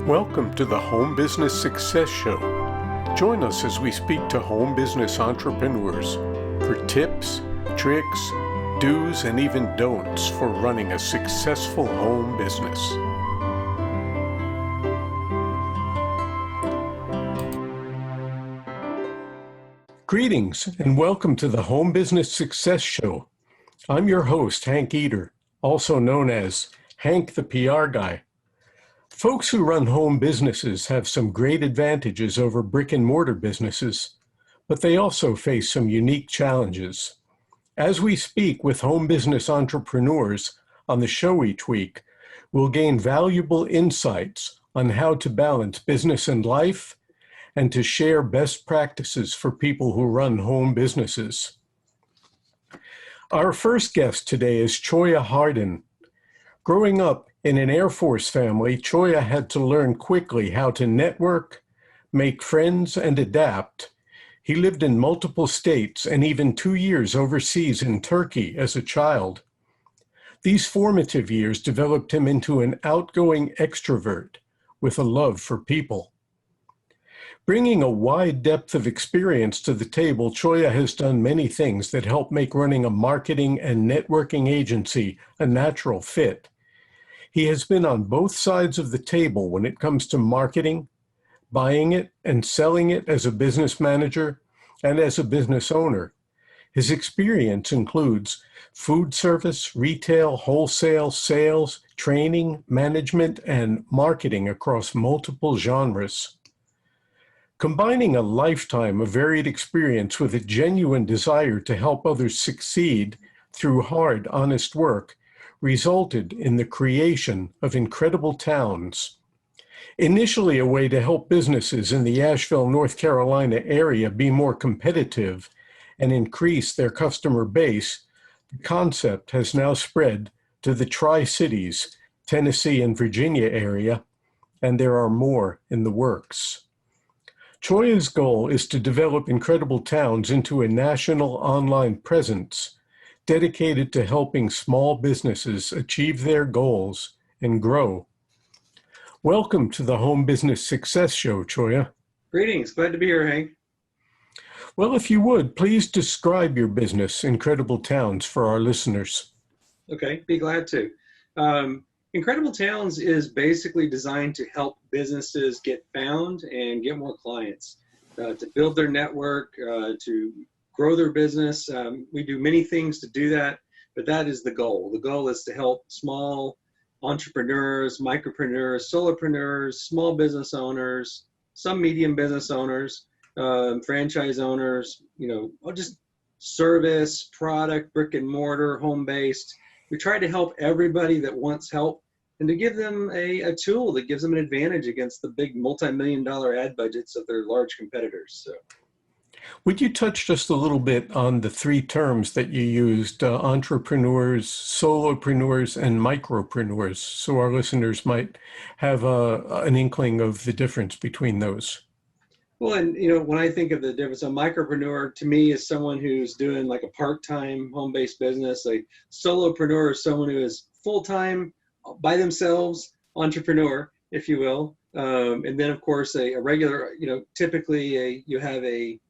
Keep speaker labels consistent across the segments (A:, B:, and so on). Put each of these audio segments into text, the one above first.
A: Welcome to the Home Business Success Show. Join us as we speak to home business entrepreneurs for tips, tricks, do's, and even don'ts for running a successful home business. Greetings and welcome to the Home Business Success Show. I'm your host, Hank Eder, also known as Hank the PR Guy. Folks who run home businesses have some great advantages over brick and mortar businesses, but they also face some unique challenges. As we speak with home business entrepreneurs on the show each week, we'll gain valuable insights on how to balance business and life and to share best practices for people who run home businesses. Our first guest today is Choya Harden. Growing up in an Air Force family, Choya had to learn quickly how to network, make friends, and adapt. He lived in multiple states and even 2 years overseas in Turkey as a child. These formative years developed him into an outgoing extrovert with a love for people. Bringing a wide depth of experience to the table, Choya has done many things that help make running a marketing and networking agency a natural fit. He has been on both sides of the table when it comes to marketing, buying it and selling it as a business manager and as a business owner. His experience includes food service, retail, wholesale, sales, training, management, and marketing across multiple genres. Combining a lifetime of varied experience with a genuine desire to help others succeed through hard, honest work resulted in the creation of Incredible Towns. Initially a way to help businesses in the Asheville, North Carolina area be more competitive and increase their customer base, the concept has now spread to the Tri-Cities, Tennessee and Virginia area, and there are more in the works. Choya's goal is to develop Incredible Towns into a national online presence dedicated to helping small businesses achieve their goals and grow. Welcome to the Home Business Success Show, Choya.
B: Greetings. Glad to be here, Hank.
A: Well, if you would, please describe your business, Incredible Towns, for our listeners.
B: Okay, be glad to. Incredible Towns is basically designed to help businesses get found and get more clients, to build their network, to grow their business. We do many things to do that, but that is the goal. The goal is to help small entrepreneurs, micropreneurs, solopreneurs, small business owners, some medium business owners, franchise owners, just service, product, brick and mortar, home-based. We try to help everybody that wants help and to give them a tool that gives them an advantage against the big multi-million-dollar ad budgets of their large competitors. So.
A: Would you touch just a little bit on the three terms that you used, entrepreneurs, solopreneurs, and micropreneurs, so our listeners might have an inkling of the difference between those?
B: Well, and when I think of the difference, a micropreneur to me is someone who's doing like a part-time home-based business. A solopreneur is someone who is full-time, by themselves, entrepreneur, if you will. And then, of course, a regular, typically you have an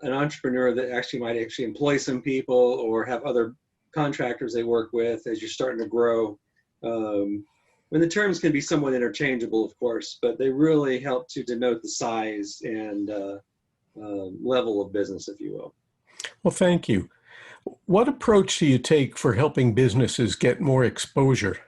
B: entrepreneur that might employ some people or have other contractors they work with as you're starting to grow. And the terms can be somewhat interchangeable, of course, but they really help to denote the size and level of business, if you will.
A: Well, thank you. What approach do you take for helping businesses get more exposure?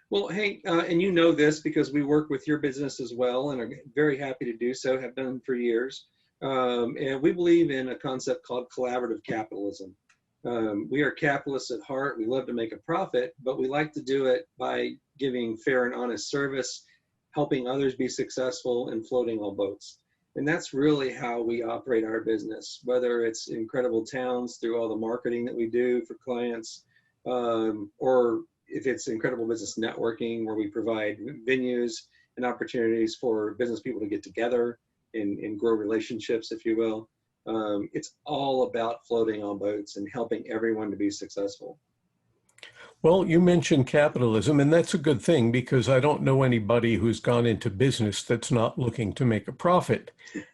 B: Well, Hank, and you know this because we work with your business as well and are very happy to do so, have done for years. And we believe in a concept called collaborative capitalism. We are capitalists at heart. We love to make a profit, but we like to do it by giving fair and honest service, helping others be successful, and floating all boats. And that's really how we operate our business, whether it's Incredible Towns through all the marketing that we do for clients, or if it's Incredible Business Networking, where we provide venues and opportunities for business people to get together and grow relationships, if you will. It's all about floating on boats and helping everyone to be successful.
A: Well, you mentioned capitalism, and that's a good thing because I don't know anybody who's gone into business that's not looking to make a profit.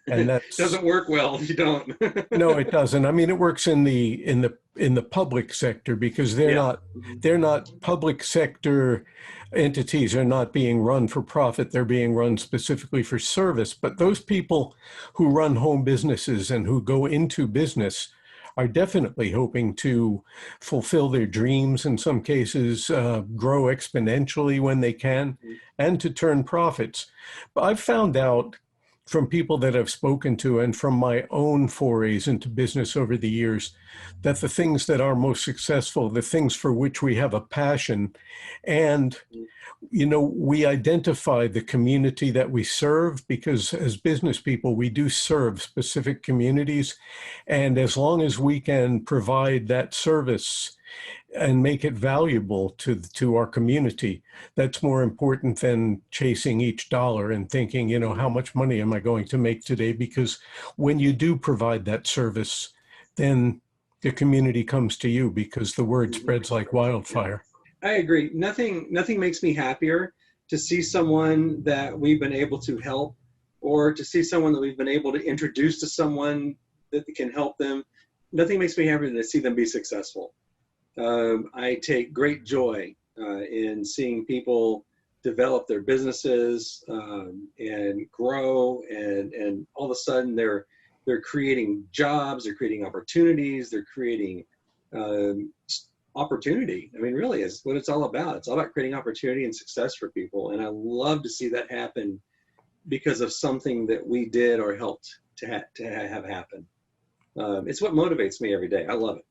A: And that's
B: Doesn't work well if you don't.
A: no, it doesn't. I mean, it works in the public sector because
B: Yeah. Mhm.
A: they're not public sector entities are not being run for profit. They're being run specifically for service. But those people who run home businesses and who go into business are definitely hoping to fulfill their dreams in some cases, grow exponentially when they can, and to turn profits. But I've found out from people that I've spoken to and from my own forays into business over the years that the things that are most successful, the things for which we have a passion, and we identify the community that we serve because as business people, we do serve specific communities. And as long as we can provide that service and make it valuable to our community, that's more important than chasing each dollar and thinking, how much money am I going to make today? Because when you do provide that service, then the community comes to you because the word spreads like wildfire.
B: I agree. Nothing makes me happier to see someone that we've been able to help, or to see someone that we've been able to introduce to someone that can help them. Nothing makes me happier than to see them be successful. I take great joy in seeing people develop their businesses and grow, and all of a sudden they're creating jobs, they're creating opportunities, they're creating opportunity. I mean, really is what it's all about. It's all about creating opportunity and success for people. And I love to see that happen because of something that we did or helped to have happen. It's what motivates me every day. I love it.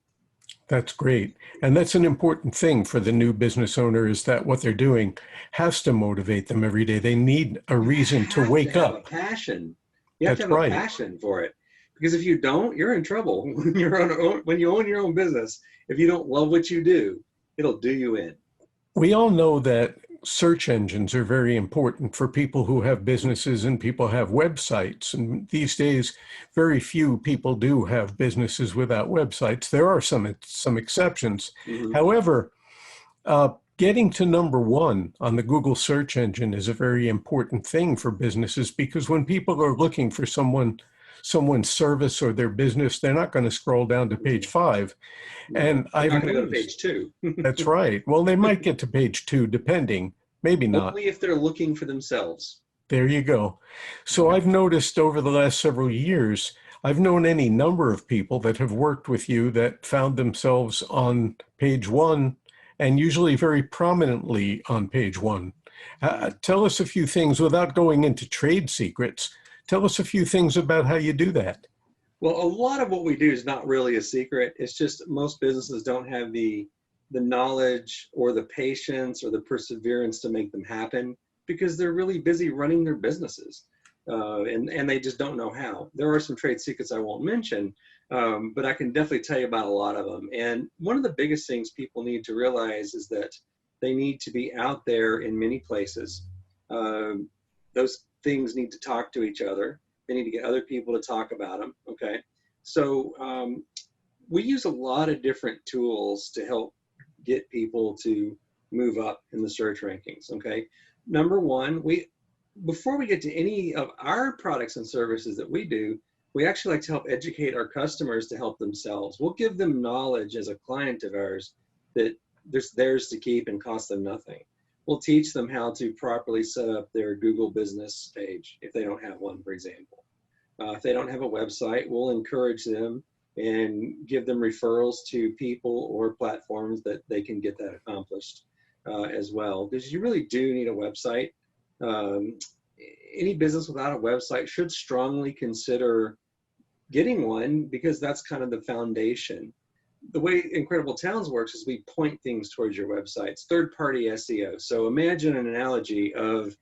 A: That's great. And that's an important thing for the new business owner is that what they're doing has to motivate them every day. They need a reason to wake
B: have
A: up.
B: a passion. You have to
A: That's
B: have a
A: right.
B: passion for it. Because if you don't, you're in trouble. When you own your own business, if you don't love what you do, it'll do you in.
A: We all know that search engines are very important for people who have businesses and people have websites. And these days, very few people do have businesses without websites. There are some exceptions.
B: Mm-hmm.
A: However, getting to number one on the Google search engine is a very important thing for businesses because when people are looking for someone's service or their business, they're not going to scroll down to page 5. And
B: They're
A: I've
B: not going to go to
A: noticed
B: page 2.
A: that's right. Well, they might get to page 2, depending, maybe not.
B: Only if they're looking for themselves.
A: There you go. So I've noticed over the last several years, I've known any number of people that have worked with you that found themselves on page 1 and usually very prominently on page 1. Tell us a few things without going into trade secrets. Tell us a few things about how you do that.
B: Well, a lot of what we do is not really a secret. It's just most businesses don't have the knowledge or the patience or the perseverance to make them happen because they're really busy running their businesses, and they just don't know how. There are some trade secrets I won't mention, but I can definitely tell you about a lot of them. And one of the biggest things people need to realize is that they need to be out there in many places. Those things need to talk to each other. They need to get other people to talk about them. Okay. So we use a lot of different tools to help get people to move up in the search rankings. Okay. Number one, before we get to any of our products and services that we do, we actually like to help educate our customers to help themselves. We'll give them knowledge as a client of ours that there's theirs to keep and cost them nothing. We'll teach them how to properly set up their Google business page if they don't have one, for example. If they don't have a website, we'll encourage them and give them referrals to people or platforms that they can get that accomplished as well. Because you really do need a website. Any business without a website should strongly consider getting one because that's kind of the foundation. The way Incredible Towns works is we point things towards your websites, third-party SEO. So imagine an analogy of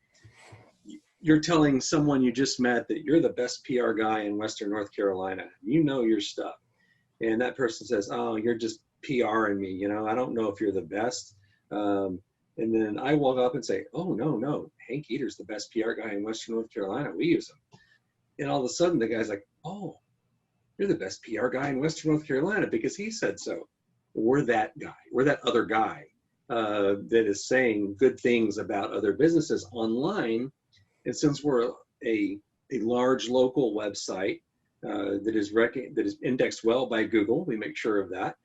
B: you're telling someone you just met that you're the best PR guy in Western North Carolina. You know your stuff. And that person says, oh, you're just PRing me. I don't know if you're the best. And then I walk up and say, oh, no, Hank Eder's the best PR guy in Western North Carolina. We use him. And all of a sudden the guy's like, oh, you're the best PR guy in Western North Carolina because he said so. We're that guy. We're that other guy. that is saying good things about other businesses online. And since we're a large local website that is indexed well by Google, we make sure of that,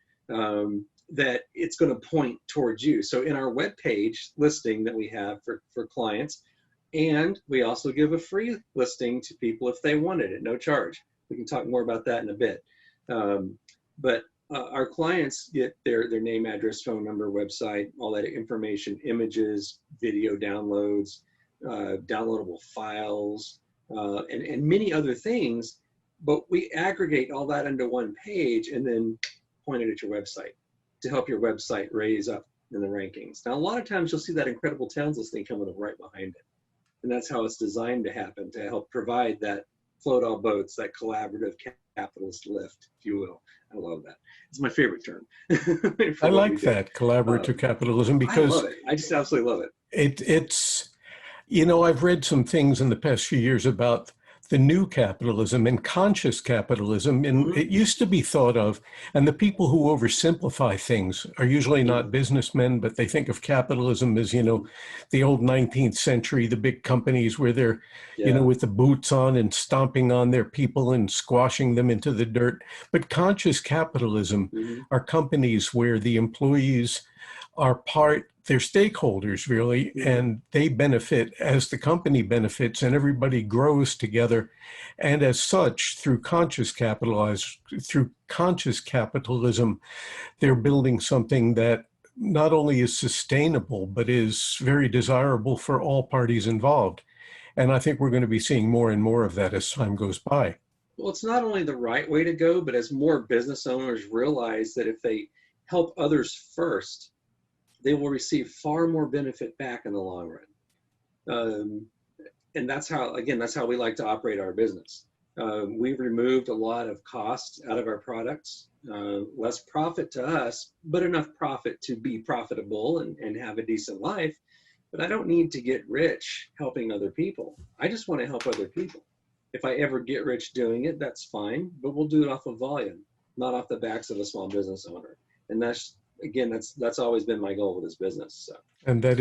B: that it's going to point towards you. So in our web page listing that we have for clients, and we also give a free listing to people if they want it at no charge. We can talk more about that in a bit. But our clients get their name, address, phone number, website, all that information, images, video downloads, downloadable files, and many other things. But we aggregate all that into one page and then point it at your website to help your website raise up in the rankings. Now, a lot of times you'll see that Incredible Towns listing coming up right behind it. And that's how it's designed to happen, to help provide that float all boats, that collaborative capitalist lift, if you will. I love that. It's my favorite term.
A: I like that, collaborative capitalism, because
B: I love it. I just absolutely love it.
A: It's, I've read some things in the past few years about the new capitalism and conscious capitalism, and it used to be thought of, and the people who oversimplify things are usually not businessmen, but they think of capitalism as, the old 19th century, the big companies where they're, with the boots on and stomping on their people and squashing them into the dirt. But conscious capitalism are companies where the employees are they're stakeholders really, and they benefit as the company benefits, and everybody grows together. And as such, through conscious capitalism, they're building something that not only is sustainable, but is very desirable for all parties involved. And I think we're going to be seeing more and more of that as time goes by.
B: Well, it's not only the right way to go, but as more business owners realize that if they help others first, they will receive far more benefit back in the long run. And that's how we like to operate our business. We've removed a lot of costs out of our products, less profit to us, but enough profit to be profitable and have a decent life. But I don't need to get rich helping other people. I just want to help other people. If I ever get rich doing it, that's fine, but we'll do it off of volume, not off the backs of a small business owner. And that's always been my goal with this business. So.
A: And that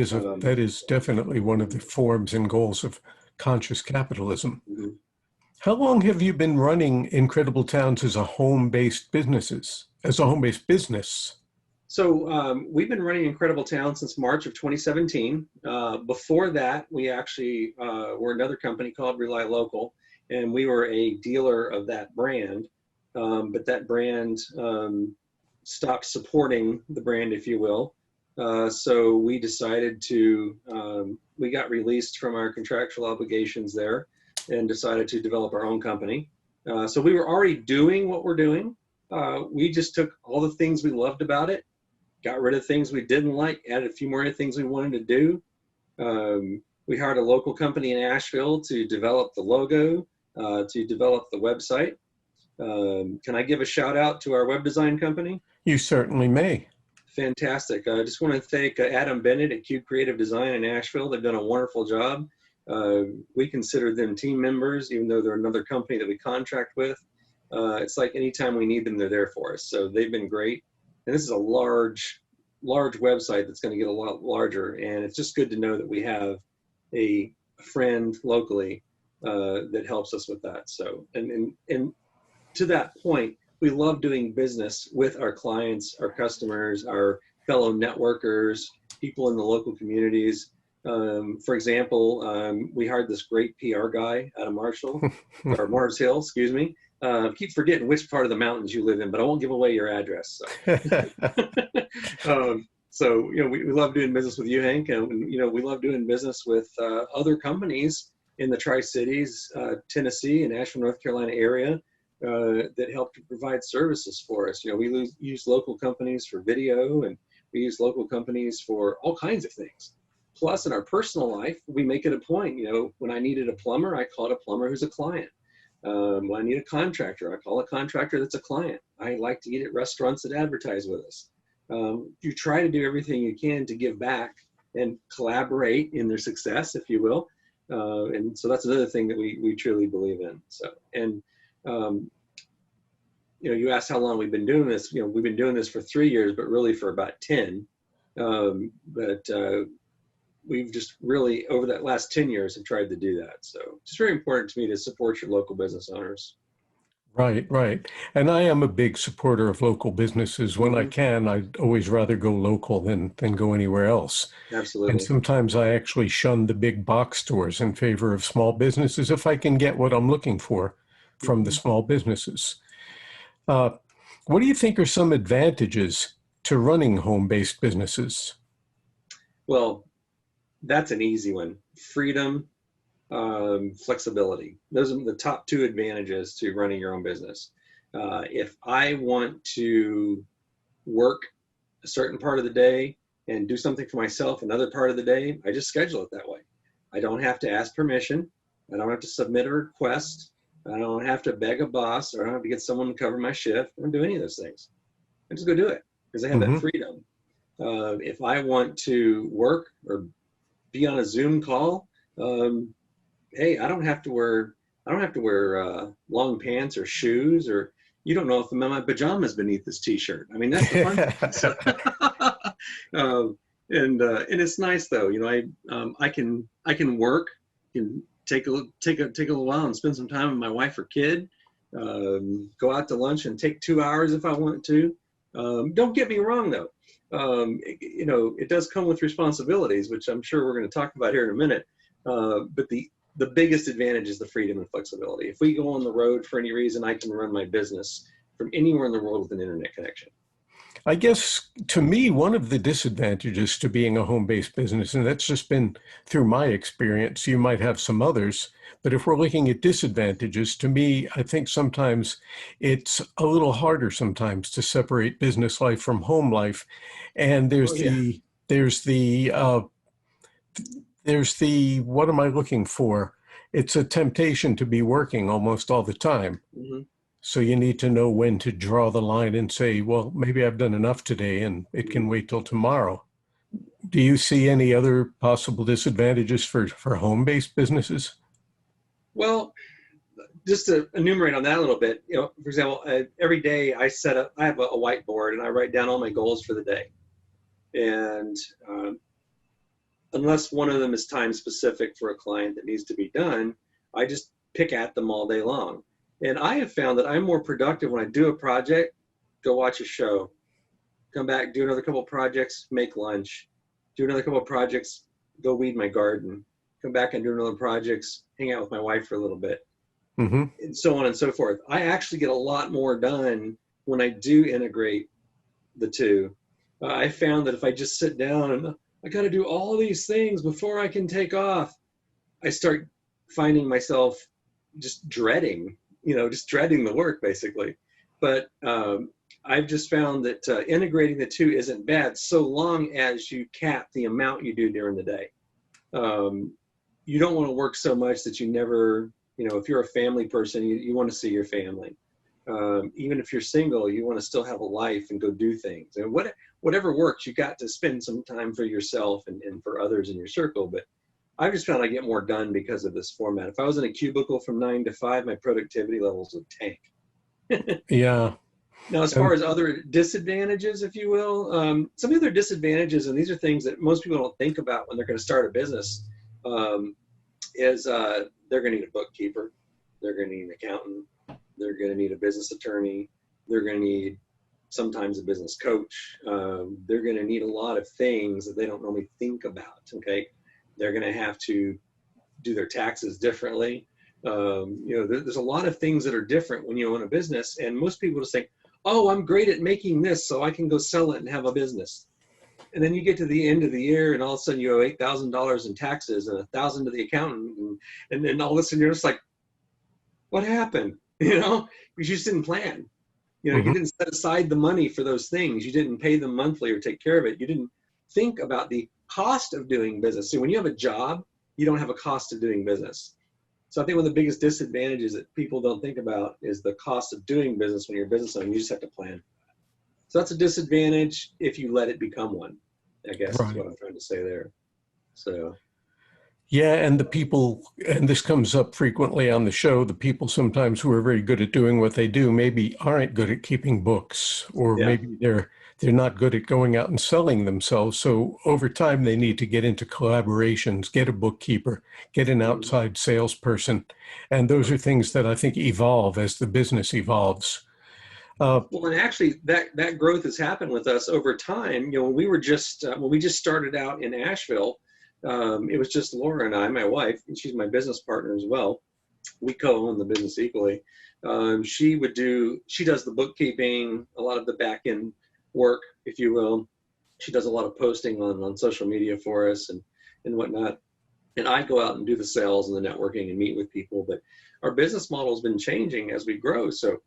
A: is definitely one of the forms and goals of conscious capitalism. How long have you been running Incredible Towns as a home-based business?
B: So we've been running Incredible Towns since March of 2017. Before that, we actually were another company called Rely Local, and we were a dealer of that brand. But that brand stopped supporting the brand, if you will. So we decided we got released from our contractual obligations there and decided to develop our own company. So we were already doing what we're doing. We just took all the things we loved about it, got rid of things we didn't like, added a few more things we wanted to do. We hired a local company in Asheville to develop the logo, to develop the website. Can I give a shout out to our web design company?
A: You certainly may.
B: Fantastic. I just want to thank Adam Bennett at Cube Creative Design in Asheville. They've done a wonderful job. We consider them team members, even though they're another company that we contract with. It's like anytime we need them, they're there for us. So they've been great. And this is a large website that's going to get a lot larger. And it's just good to know that we have a friend locally that helps us with that. So, and to that point, we love doing business with our clients, our customers, our fellow networkers, people in the local communities. For example, we hired this great PR guy out of or Mars Hill, excuse me. Keep forgetting which part of the mountains you live in, but I won't give away your address. So, we love doing business with you, Hank, and, we love doing business with other companies in the Tri-Cities, Tennessee and Asheville, North Carolina area that help to provide services for us. We use local companies for video, and we use local companies for all kinds of things. Plus, in our personal life, we make it a point, when I needed a plumber, I called a plumber who's a client. When I need a contractor, I call a contractor that's a client. I like to eat at restaurants that advertise with us. You try to do everything you can to give back and collaborate in their success, if you will. And so that's another thing that we truly believe in. So, and you asked how long we've been doing this. We've been doing this for 3 years, but really for about 10. But we've just really, over that last 10 years, have tried to do that. So it's very important to me to support your local business owners.
A: Right, right. And I am a big supporter of local businesses. When I
B: Hmm.
A: can, I'd always rather go local than go anywhere else. And
B: Absolutely.
A: sometimes I actually shun the big box stores in favor of small businesses if I can get what I'm looking for from the
B: Hmm.
A: small businesses. Uh, what do you think are some advantages to running home-based businesses?
B: Well, that's an easy one. Freedom, flexibility. Those are the top two advantages to running your own business. If I want to work a certain part of the day and do something for myself another part of the day, I just schedule it that way. I don't have to ask permission. I don't have to submit a request. I don't have to beg a boss, or I don't have to get someone to cover my shift. I don't do any of those things. I just go do it because I have that
A: Hmm.
B: freedom. If I want to work or be on a Zoom call, um, hey, I don't have to wear long pants or shoes, or you don't know if I'm in my pajamas beneath this t-shirt. I mean, that's the fun thing. So, um, and it's nice though. I can work, can take a little while and spend some time with my wife or kid. Go out to lunch and take 2 hours if I want to. Don't get me wrong though. It does come with responsibilities, which I'm sure we're going to talk about here in a minute. But the biggest advantage is the freedom and flexibility. If we go on the road for any reason, I can run my business from anywhere in the world with an internet connection.
A: I guess to me, one of the disadvantages to being a home-based business, and that's just been through my experience, you might have some others, but if we're looking at disadvantages, to me, I think sometimes it's a little harder sometimes to separate business life from home life. And
B: Oh yeah.
A: there's the, uh, what am I looking for? It's a temptation to be working almost all the time.
B: Hmm.
A: So you need to know when to draw the line and say, well, maybe I've done enough today and it can
B: Hmm.
A: wait till tomorrow. Do you see any other possible disadvantages for home-based businesses?
B: Well, just to enumerate on that a little bit, for example, every day I have a whiteboard and I write down all my goals for the day. And unless one of them is time specific for a client that needs to be done, I just pick at them all day long. And I have found that I'm more productive when I do a project, go watch a show, come back, do another couple of projects, make lunch, do another couple of projects, go weed my garden, come back and do another projects, hang out with my wife for a little bit,
A: Hmm.
B: and so on and so forth. I actually get a lot more done when I do integrate the two. I found that if I just sit down and I got to do all these things before I can take off, I start finding myself just dreading the work basically. But I've just found that integrating the two isn't bad so long as you cap the amount you do during the day. Um, you don't want to work so much that you never, if you're a family person, you want to see your family. Even if you're single, you want to still have a life and go do things. And whatever works, you got to spend some time for yourself and for others in your circle. But I've just found I get more done because of this format. If I was in a cubicle from 9 to 5, my productivity levels would tank.
A: Yeah.
B: Now, as far
A: And
B: as other disadvantages, if you will, some other disadvantages, and these are things that most people don't think about when they're going to start a business, um, is they're going to need a bookkeeper, they're going to need an accountant, they're going to need a business attorney, they're going to need sometimes a business coach. They're going to need a lot of things that they don't normally think about. Okay, they're going to have to do their taxes differently. There's a lot of things that are different when you own a business, and most people just think, "Oh, I'm great at making this, so I can go sell it and have a business." And then you get to the end of the year, and all of a sudden you owe $8,000 in taxes and $1,000 to the accountant, and then all of a sudden you're just like, "What happened?" Because you just didn't plan. You
A: mhm.
B: didn't set aside the money for those things. You didn't pay them monthly or take care of it. You didn't think about the cost of doing business. So when you have a job, you don't have a cost of doing business. So I think one of the biggest disadvantages that people don't think about is the cost of doing business when you're a business owner. You just have to plan. So that's a disadvantage if you let it become one, I guess is
A: Right.
B: what I'm trying to say there. So,
A: Yeah, and the people, and this comes up frequently on the show, the people sometimes who are very good at doing what they do maybe aren't good at keeping books, or
B: Yeah.
A: maybe they're not good at going out and selling themselves. So over time they need to get into collaborations, get a bookkeeper, get an
B: Mhm.
A: outside salesperson. And those are things that I think evolve as the business evolves. Uh,
B: Well, and actually, that growth has happened with us over time. You know, when we just started out in Asheville, it was just Laura and I, my wife, and she's my business partner as well. We co-own the business equally. She does the bookkeeping, a lot of the back end work, if you will. She does a lot of posting on social media for us and whatnot. And I go out and do the sales and the networking and meet with people. But our business model has been changing as we grow. So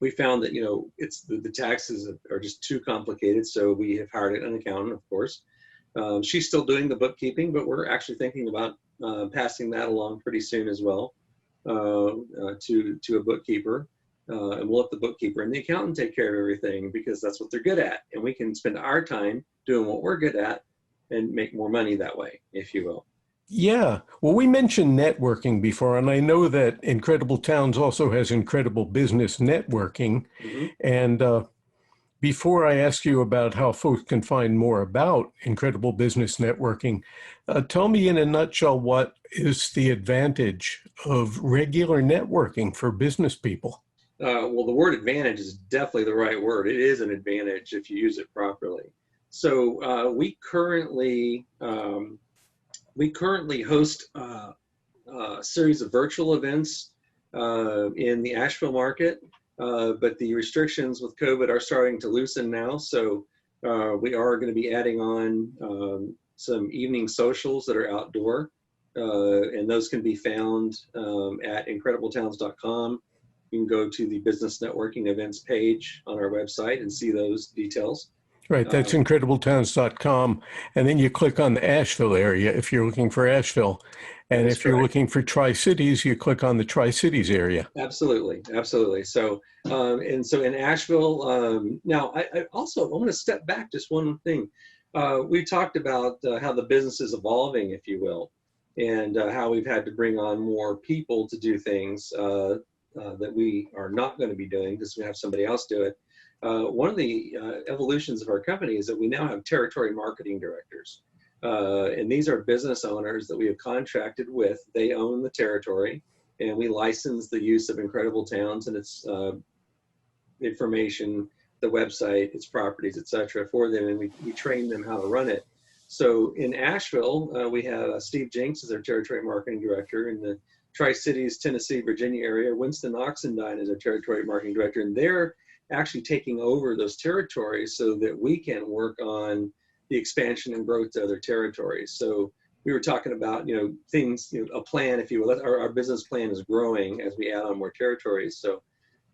B: we found that, it's the taxes are just too complicated. So we have hired an accountant, of course. She's still doing the bookkeeping, but we're actually thinking about passing that along pretty soon as well to a bookkeeper. And we'll let the bookkeeper and the accountant take care of everything because that's what they're good at. And we can spend our time doing what we're good at and make more money that way, if you will.
A: Yeah. Well, we mentioned networking before, and I know that Incredible Towns also has incredible business networking.
B: Mm-hmm.
A: And before I ask you about how folks can find more about incredible business networking, tell me in a nutshell what is the advantage of regular networking for business people?
B: Well, the word advantage is definitely the right word. It is an advantage if you use it properly. So we currently host a series of virtual events in the Asheville market, but the restrictions with COVID are starting to loosen now. So we are going to be adding on some evening socials that are outdoor, and those can be found at incredibletowns.com. You can go to the business networking events page on our website and see those details.
A: Right, that's
B: Uh,
A: incredibletowns.com. And then you click on the Asheville area if you're looking for Asheville.
B: that
A: And
B: is
A: if you're
B: correct.
A: looking for Tri-Cities, you click on the Tri-Cities area.
B: Absolutely, absolutely. So, and so in Asheville, now I want to step back just one thing. We talked about how the business is evolving, if you will, and how we've had to bring on more people to do things that we are not going to be doing because we have somebody else do it. One of the evolutions of our company is that we now have territory marketing directors. And these are business owners that we have contracted with. They own the territory, and we license the use of Incredible Towns and its information, the website, its properties, etc., for them, and we train them how to run it. So in Asheville, we have Steve Jinks as our territory marketing director. In the Tri-Cities, Tennessee, Virginia area, Winston Oxendine is our territory marketing director, and they're actually taking over those territories so that we can work on the expansion and growth to other territories. So we were talking about, things, a plan, if you will. Our business plan is growing as we add on more territories. So,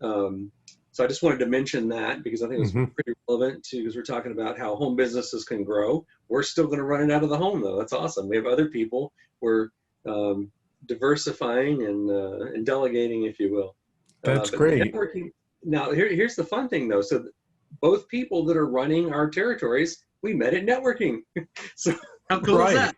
B: so I just wanted to mention that because I think it's pretty relevant to, because we're talking about how home businesses can grow. We're still going to run it out of the home, though. That's awesome. We have other people. We're diversifying and delegating, if you will.
A: That's
B: But
A: great.
B: networking. Now, here's the fun thing, though. So both people that are running our territories, we met at networking. So how cool is that?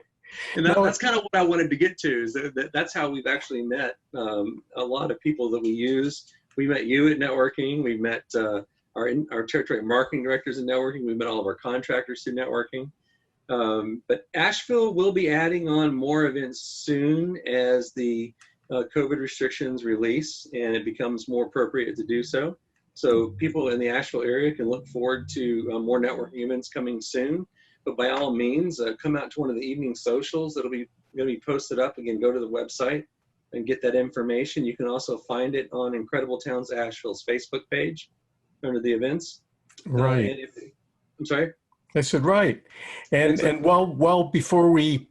B: And that's kind of what I wanted to get to, is that's how we've actually met a lot of people that we use. We met you at networking. We met our territory marketing directors in networking. We met all of our contractors through networking. But Asheville will be adding on more events soon as the COVID restrictions release and it becomes more appropriate to do so. So people in the Asheville area can look forward to more networking events coming soon. But by all means, come out to one of the evening socials that'll be going to be posted up. Again, go to the website and get that information. You can also find it on Incredible Towns Asheville's Facebook page under the events.
A: Right.
B: I'm sorry?
A: I said, right. And well, before we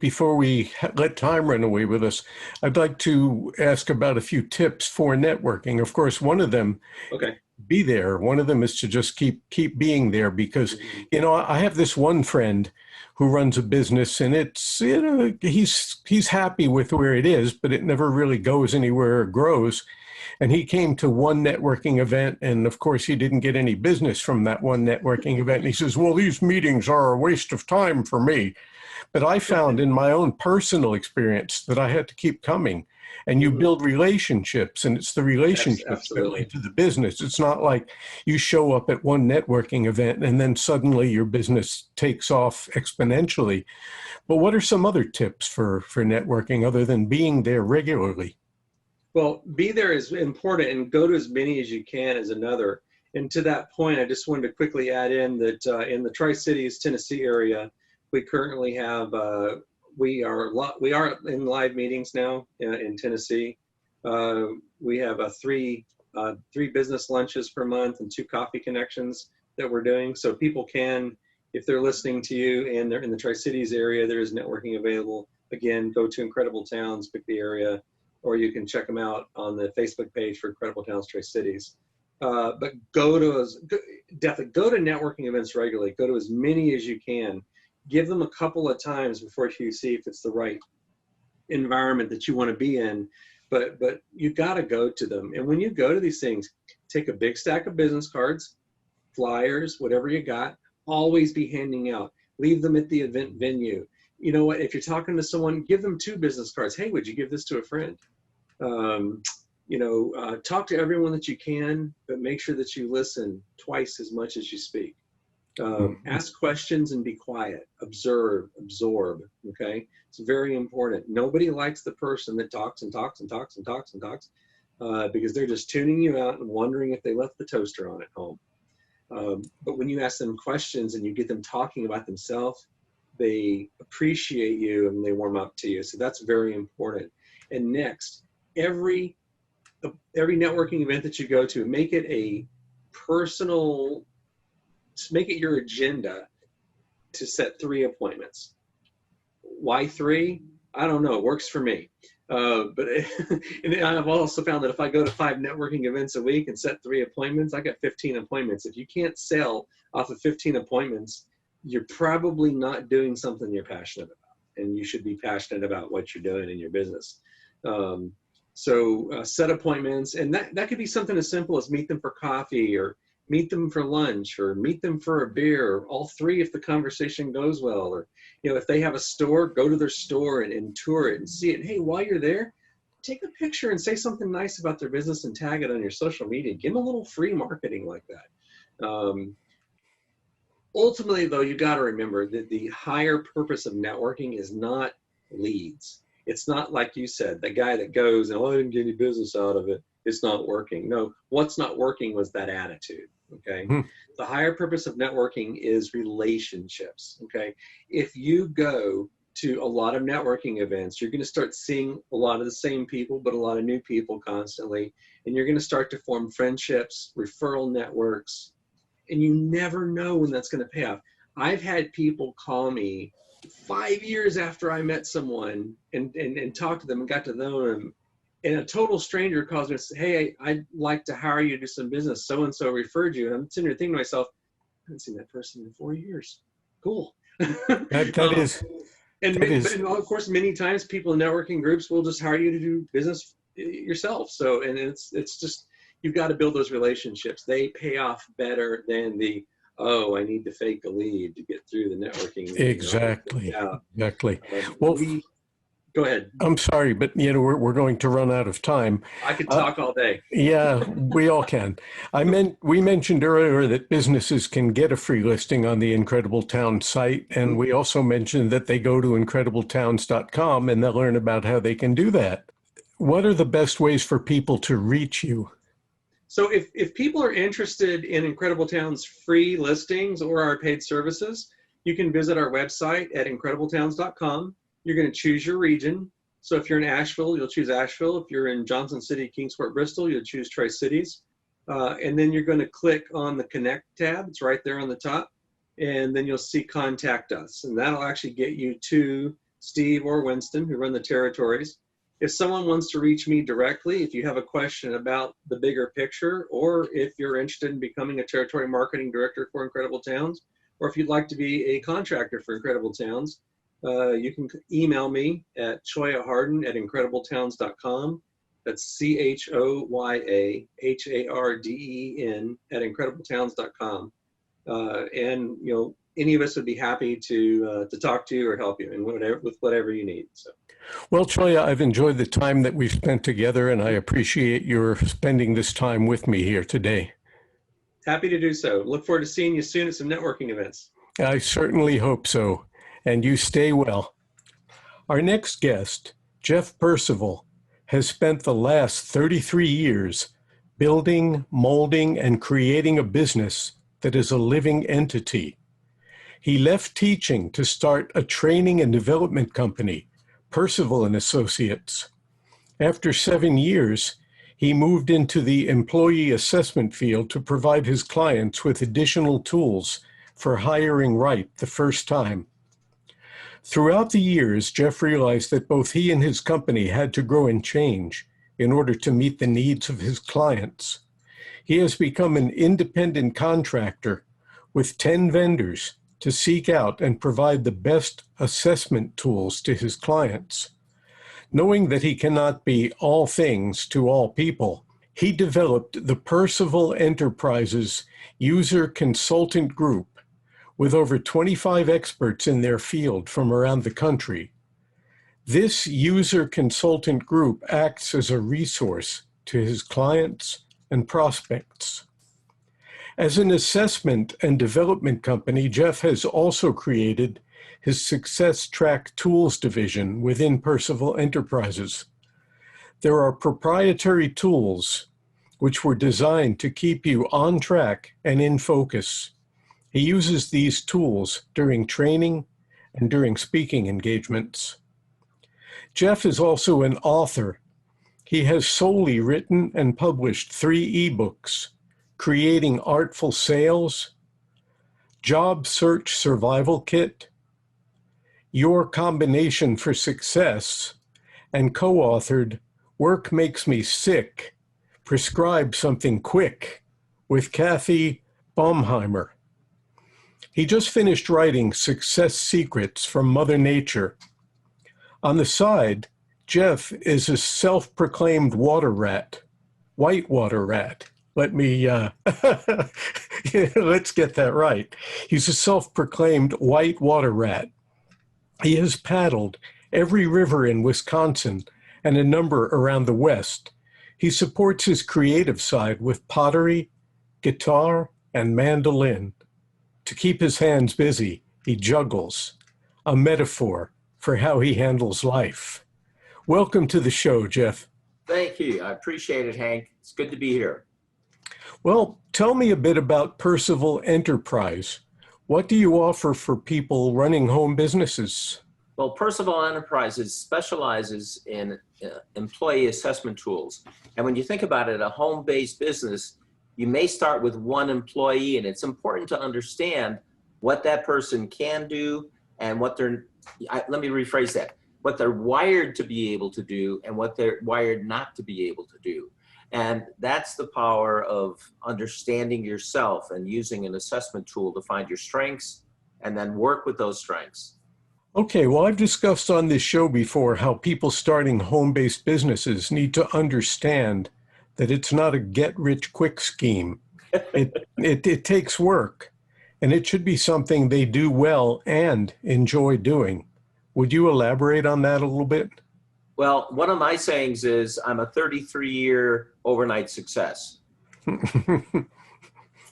A: let time run away with us, I'd like to ask about a few tips for networking. Of course, one of them,
B: okay,
A: be there. One of them is to just keep being there because, I have this one friend who runs a business and it's, he's happy with where it is, but it never really goes anywhere or grows. And he came to one networking event, and of course, he didn't get any business from that one networking event. And he says, well, these meetings are a waste of time for me. But I found in my own personal experience that I had to keep coming. And you build relationships, and it's the relationships that lead to the business. It's not like you show up at one networking event and then suddenly your business takes off exponentially. But what are some other tips for networking other than being there regularly?
B: Well, be there is important, and go to as many as you can is another. And to that point, I just wanted to quickly add in that in the Tri-Cities, Tennessee area, we currently have, we are in live meetings now in Tennessee. We have three business lunches per month and 2 coffee connections that we're doing. So people can, if they're listening to you and they're in the Tri-Cities area, there is networking available. Again, go to Incredible Towns, pick the area, or you can check them out on the Facebook page for Incredible Towns Tri-Cities. But definitely go to networking events regularly. Go to as many as you can. Give them a couple of times before you see if it's the right environment that you want to be in. But you got to go to them. And when you go to these things, take a big stack of business cards, flyers, whatever you got. Always be handing out. Leave them at the event venue. You know what? If you're talking to someone, give them 2 business cards. Hey, would you give this to a friend? Talk to everyone that you can, but make sure that you listen twice as much as you speak. Ask questions and be quiet. Observe, absorb. Okay, it's very important. Nobody likes the person that talks and talks and talks and talks and talks because they're just tuning you out and wondering if they left the toaster on at home. But when you ask them questions and you get them talking about themselves, they appreciate you and they warm up to you. So that's very important. And next, every networking event that you go to, make it a personal. Make it your agenda to set 3 appointments. Why 3? I don't know. It works for me. And I've also found that if I go to 5 networking events a week and set 3 appointments, I got 15 appointments. If you can't sell off of 15 appointments, you're probably not doing something you're passionate about. And you should be passionate about what you're doing in your business. So set appointments. And that could be something as simple as meet them for coffee or meet them for lunch or meet them for a beer, or all 3 if the conversation goes well. Or, if they have a store, go to their store and tour it and see it. Hey, while you're there, take a picture and say something nice about their business and tag it on your social media. Give them a little free marketing like that. Ultimately, though, you got to remember that the higher purpose of networking is not leads. It's not like you said, the guy that goes and, I didn't get any business out of it. It's not working. No, what's not working was that attitude. Okay. The higher purpose of networking is relationships. Okay. If you go to a lot of networking events, you're going to start seeing a lot of the same people, but a lot of new people constantly. And you're going to start to form friendships, referral networks, and you never know when that's going to pay off. I've had people call me 5 years after I met someone and talked to them and got to know them. And a total stranger calls me and says, hey, I'd like to hire you to do some business. So-and-so referred you. And I'm sitting there thinking to myself, I haven't seen that person in 4 years. Cool.
A: That is.
B: But of course, many times people in networking groups will just hire you to do business yourself. So, and it's just, you've got to build those relationships. They pay off better than I need to fake a lead to get through the networking.
A: Exactly.
B: Yeah.
A: Exactly. Well,
B: go ahead.
A: I'm sorry, but we're going to run out of time.
B: I could talk all day.
A: Yeah, we all can. We mentioned earlier that businesses can get a free listing on the Incredible Towns site, and we also mentioned that they go to incredibletowns.com and they'll learn about how they can do that. What are the best ways for people to reach you?
B: So if people are interested in Incredible Towns free listings or our paid services, you can visit our website at incredibletowns.com. You're going to choose your region. So if you're in Asheville, you'll choose Asheville. If you're in Johnson City, Kingsport, Bristol, you'll choose Tri-Cities. And then you're going to click on the Connect tab. It's right there on the top. And then you'll see Contact Us. And that'll actually get you to Steve or Winston, who run the territories. If someone wants to reach me directly, if you have a question about the bigger picture, or if you're interested in becoming a territory marketing director for Incredible Towns, or if you'd like to be a contractor for Incredible Towns, you can email me at Choya Harden at incredibletowns.com. That's ChoyaHarden at incredibletowns.com. And any of us would be happy to talk to you or help you in whatever you need. So.
A: Well, Choya, I've enjoyed the time that we've spent together, and I appreciate your spending this time with me here today.
B: Happy to do so. Look forward to seeing you soon at some networking events.
A: I certainly hope so. And you stay well. Our next guest, Jeff Percival, has spent the last 33 years building, molding, and creating a business that is a living entity. He left teaching to start a training and development company, Percival and Associates. After 7 years, he moved into the employee assessment field to provide his clients with additional tools for hiring right the first time. Throughout the years, Jeff realized that both he and his company had to grow and change in order to meet the needs of his clients. He has become an independent contractor with 10 vendors to seek out and provide the best assessment tools to his clients. Knowing that he cannot be all things to all people, he developed the Percival Enterprises User Consultant Group with over 25 experts in their field from around the country. This user consultant group acts as a resource to his clients and prospects. As an assessment and development company, Jeff has also created his Success Track Tools division within Percival Enterprises. There are proprietary tools which were designed to keep you on track and in focus. He uses these tools during training and during speaking engagements. Jeff is also an author. He has solely written and published 3 ebooks, Creating Artful Sales, Job Search Survival Kit, Your Combination for Success, and co-authored Work Makes Me Sick, Prescribe Something Quick with Kathy Baumheimer. He just finished writing Success Secrets from Mother Nature. On the side, Jeff is a self-proclaimed water rat, whitewater rat. Let's get that right. He's a self-proclaimed whitewater rat. He has paddled every river in Wisconsin and a number around the West. He supports his creative side with pottery, guitar, and mandolin. To keep his hands busy, he juggles, a metaphor for how he handles life. Welcome to the show, Jeff.
C: Thank you. I appreciate it, Hank. It's good to be here.
A: Well, tell me a bit about Percival Enterprise. What do you offer for people running home businesses?
C: Well, Percival Enterprises specializes in employee assessment tools. And when you think about it, a home-based business, you may start with one employee, and it's important to understand what that person can do and what let me rephrase that, what they're wired to be able to do and what they're wired not to be able to do. And that's the power of understanding yourself and using an assessment tool to find your strengths and then work with those strengths.
A: Okay, well, I've discussed on this show before how people starting home-based businesses need to understand that it's not a get-rich-quick scheme. It takes work, and it should be something they do well and enjoy doing. Would you elaborate on that a little bit?
C: Well, one of my sayings is I'm a 33-year overnight success.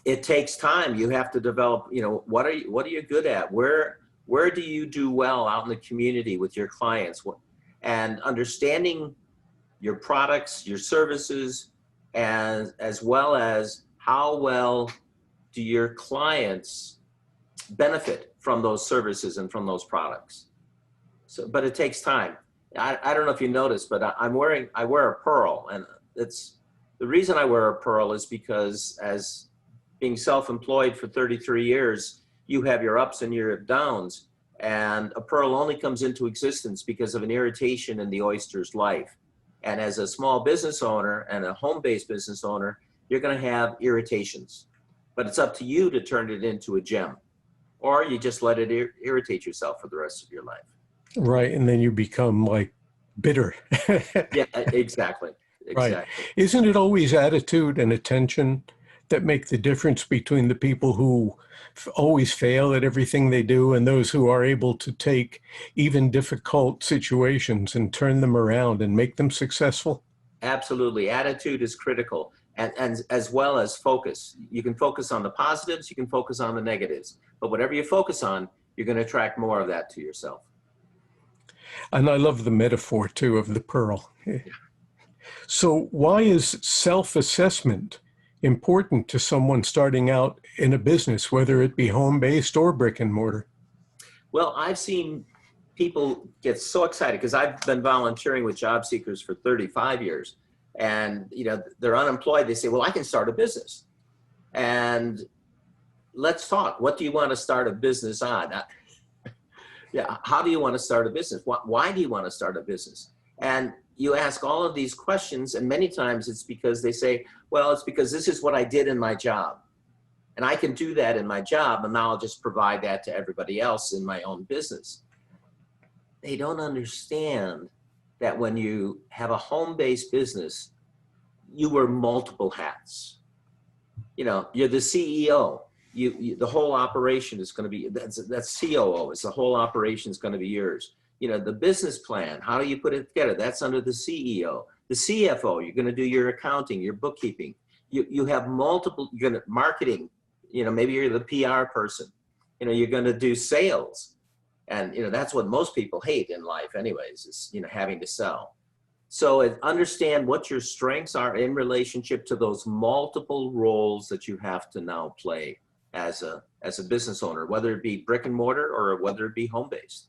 C: It takes time. You have to develop, what are you good at? Where do you do well out in the community with your clients? And understanding your products, your services, and as well as how well do your clients benefit from those services and from those products. But it takes time. I don't know if you noticed, but I wear a pearl, and it's the reason I wear a pearl is because as being self-employed for 33 years, you have your ups and your downs, and a pearl only comes into existence because of an irritation in the oyster's life. And as a small business owner and a home-based business owner, you're going to have irritations, but it's up to you to turn it into a gem, or you just let it irritate yourself for the rest of your life.
A: Right, and then you become like bitter.
C: Yeah, exactly.
A: Right.
C: Exactly.
A: Isn't it always attitude and attention that make the difference between the people who always fail at everything they do and those who are able to take even difficult situations and turn them around and make them successful?
C: Absolutely. Attitude is critical, and as well as focus. You can focus on the positives, you can focus on the negatives, but whatever you focus on, you're going to attract more of that to yourself.
A: And I love the metaphor too of the pearl. So why is self-assessment important to someone starting out in a business, whether it be home-based or brick and mortar?
C: Well, I've seen people get so excited because I've been volunteering with job seekers for 35 years, and they're unemployed. They say, well, I can start a business. And let's talk. What do you want to start a business on? Yeah, how do you want to start a business? Why do you want to start a business? And you ask all of these questions, and many times it's because they say, well, it's because this is what I did in my job. And I can do that in my job, and now I'll just provide that to everybody else in my own business. They don't understand that when you have a home-based business, you wear multiple hats. You're the CEO. The whole operation is going to be, that's COO. It's the whole operation is going to be yours. The business plan, how do you put it together? That's under the CEO. The CFO, you're going to do your accounting, your bookkeeping. You have multiple, you're going to marketing, maybe you're the PR person. You're going to do sales. And, that's what most people hate in life anyways, is, having to sell. So understand what your strengths are in relationship to those multiple roles that you have to now play as a business owner, whether it be brick and mortar or whether it be home-based.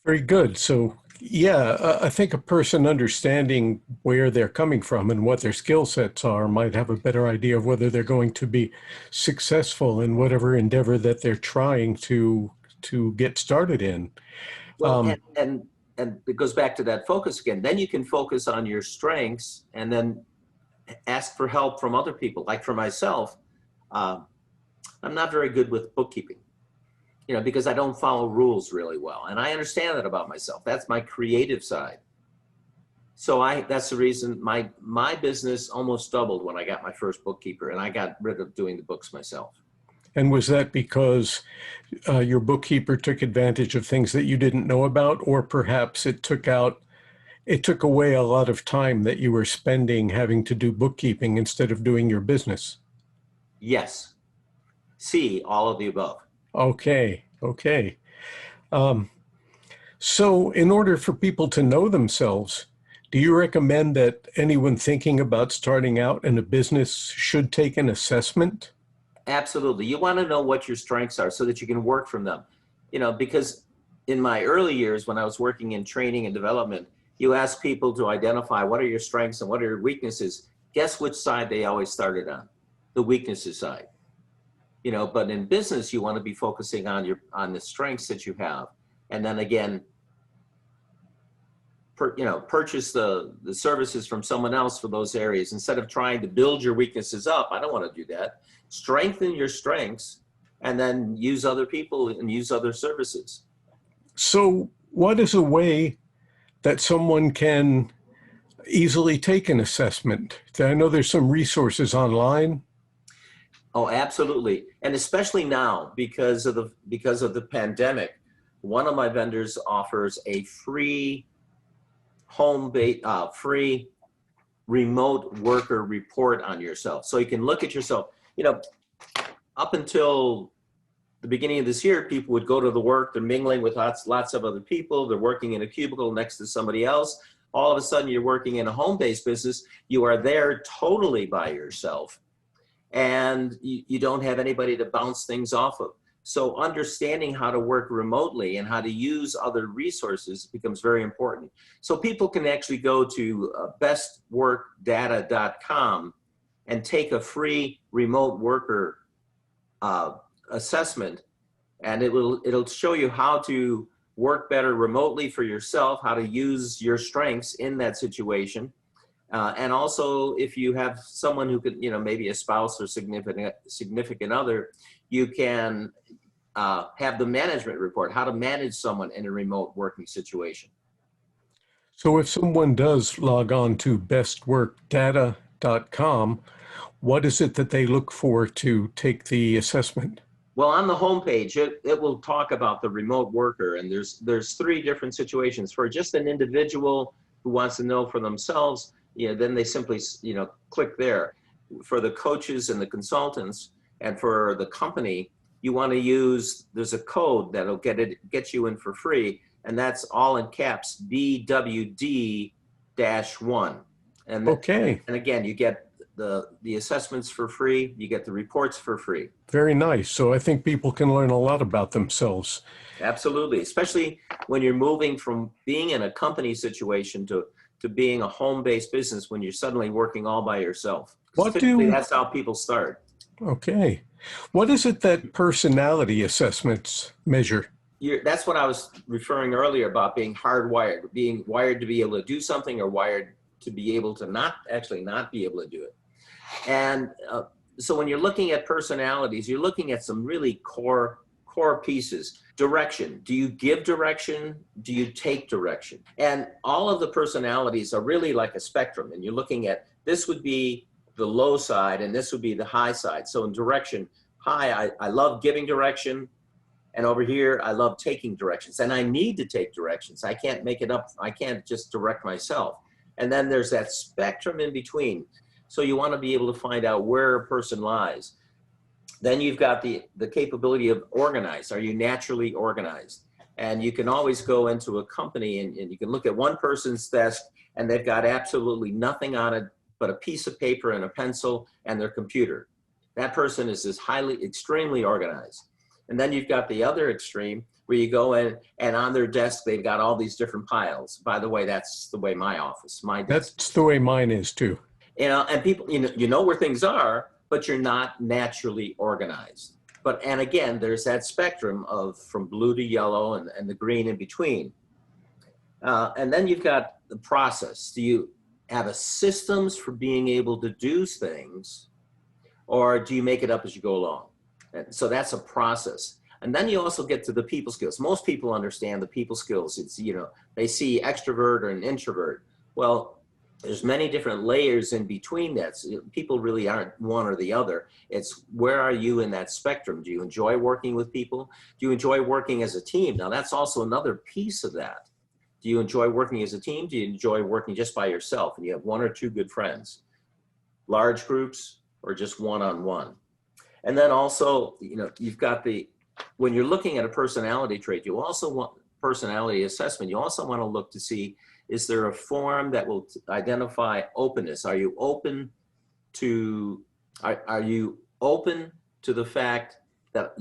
A: Very good. So, yeah, I think a person understanding where they're coming from and what their skill sets are might have a better idea of whether they're going to be successful in whatever endeavor that they're trying to get started in.
C: Well, and it goes back to that focus again. Then you can focus on your strengths and then ask for help from other people. Like for myself, I'm not very good with bookkeeping. Because I don't follow rules really well. And I understand that about myself. That's my creative side. So that's the reason my business almost doubled when I got my first bookkeeper, and I got rid of doing the books myself.
A: And was that because your bookkeeper took advantage of things that you didn't know about, or perhaps it took away a lot of time that you were spending having to do bookkeeping instead of doing your business?
C: Yes. C, all of the above.
A: Okay. So in order for people to know themselves, do you recommend that anyone thinking about starting out in a business should take an assessment?
C: Absolutely. You want to know what your strengths are so that you can work from them. Because in my early years when I was working in training and development, you ask people to identify what are your strengths and what are your weaknesses. Guess which side they always started on? The weaknesses side. But in business, you want to be focusing on the strengths that you have. And then again, purchase the services from someone else for those areas instead of trying to build your weaknesses up. I don't want to do that. Strengthen your strengths and then use other people and use other services.
A: So what is a way that someone can easily take an assessment? I know there's some resources online.
C: Oh, absolutely. And especially now because of the pandemic, one of my vendors offers a free free remote worker report on yourself. So you can look at yourself. Up until the beginning of this year, people would go to the work, they're mingling with lots of other people, they're working in a cubicle next to somebody else. All of a sudden you're working in a home-based business, you are there totally by yourself. And you don't have anybody to bounce things off of. So understanding how to work remotely and how to use other resources becomes very important. So people can actually go to bestworkdata.com and take a free remote worker assessment, and it'll show you how to work better remotely for yourself, how to use your strengths in that situation. And also, if you have someone who could, maybe a spouse or significant other, you can have the management report, how to manage someone in a remote working situation.
A: So if someone does log on to bestworkdata.com, what is it that they look for to take the assessment?
C: Well, on the homepage, it will talk about the remote worker, and there's three different situations. For just an individual who wants to know for themselves, then they simply, click there. For the coaches and the consultants, and for the company, you want to use, there's a code that'll get you in for free, and that's all in caps, BWD-1.
A: Okay.
C: And again, you get the assessments for free, you get the reports for free.
A: Very nice. So I think people can learn a lot about themselves.
C: Absolutely, especially when you're moving from being in a company situation to being a home-based business when you're suddenly working all by yourself. That's how people start.
A: Okay. What is it that personality assessments measure?
C: That's what I was referring earlier about being hardwired, being wired to be able to do something or wired to be able to not be able to do it. And so when you're looking at personalities, you're looking at some really core pieces. Direction. Do you give direction? Do you take direction? And all of the personalities are really like a spectrum. And you're looking at, this would be the low side and this would be the high side. So in direction, high, I love giving direction. And over here, I love taking directions. And I need to take directions. I can't make it up. I can't just direct myself. And then there's that spectrum in between. So you want to be able to find out where a person lies. Then you've got the capability of organized. Are you naturally organized? And you can always go into a company and you can look at one person's desk and they've got absolutely nothing on it but a piece of paper and a pencil and their computer. That person is extremely organized. And then you've got the other extreme where you go in and on their desk, they've got all these different piles. By the way, that's the way my desk.
A: That's the way mine is too.
C: And people, you know where things are, but you're not naturally organized. And again, there's that spectrum from blue to yellow and the green in between. And then you've got the process. Do you have a systems for being able to do things, or do you make it up as you go along? And so that's a process. And then you also get to the people skills. Most people understand the people skills. It's, they see extrovert or an introvert. Well, there's many different layers in between that. So people really aren't one or the other. It's where are you in that spectrum? Do you enjoy working with people? Do you enjoy working as a team? Now that's also another piece of that. Do you enjoy working as a team? Do you enjoy working just by yourself and you have one or two good friends? Large groups or just one-on-one? And then also, you've got when you're looking at a personality trait, you also want personality assessment. You also want to look to see, is there a form that will identify openness? Are you open to the fact that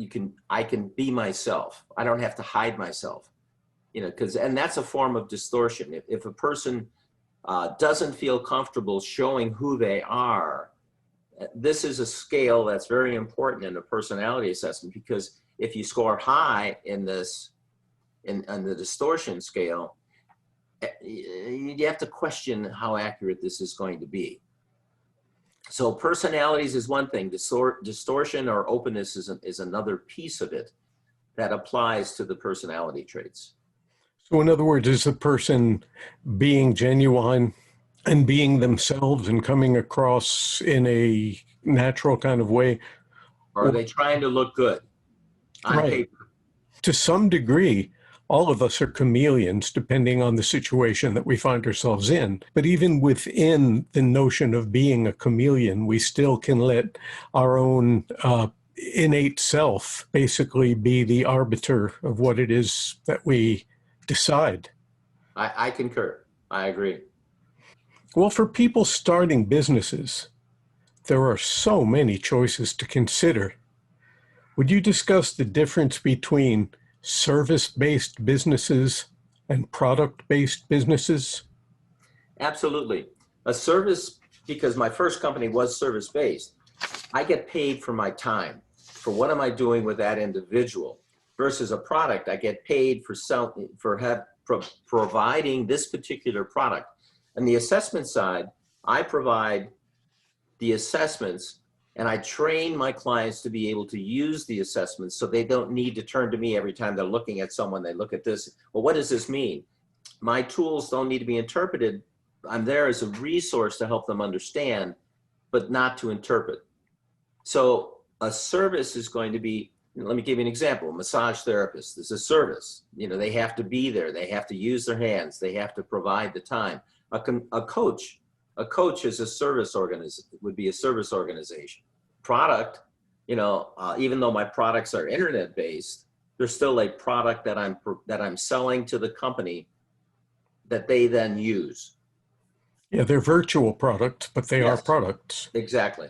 C: I can be myself? I don't have to hide myself, and that's a form of distortion. If a person doesn't feel comfortable showing who they are, this is a scale that's very important in a personality assessment, because if you score high in the distortion scale, you have to question how accurate this is going to be. So personalities is one thing. Distortion or openness is another piece of it that applies to the personality traits.
A: So in other words, is the person being genuine and being themselves and coming across in a natural kind of way?
C: Or are they trying to look good on paper?
A: To some degree, all of us are chameleons depending on the situation that we find ourselves in. But even within the notion of being a chameleon, we still can let our own innate self basically be the arbiter of what it is that we decide.
C: I concur. I agree.
A: Well, for people starting businesses, there are so many choices to consider. Would you discuss the difference between service-based businesses and product-based businesses?
C: Absolutely. A service, because my first company was service-based, I get paid for my time. For what am I doing with that individual? Versus a product, I get paid for providing this particular product. On the assessment side, I provide the assessments and I train my clients to be able to use the assessments so they don't need to turn to me every time they're looking at someone. They look at this, well, what does this mean? my tools don't need to be interpreted. I'm there as a resource to help them understand, but not to interpret. So a service is going to be, let me give you an example. A massage therapist is a service. They have to be there. They have to use their hands. They have to provide the time. A coach is a service would be a service organization. Product, even though my products are internet based, they're still a product that I'm selling to the company that they then use.
A: Yeah, they're virtual products, but they are products.
C: Exactly.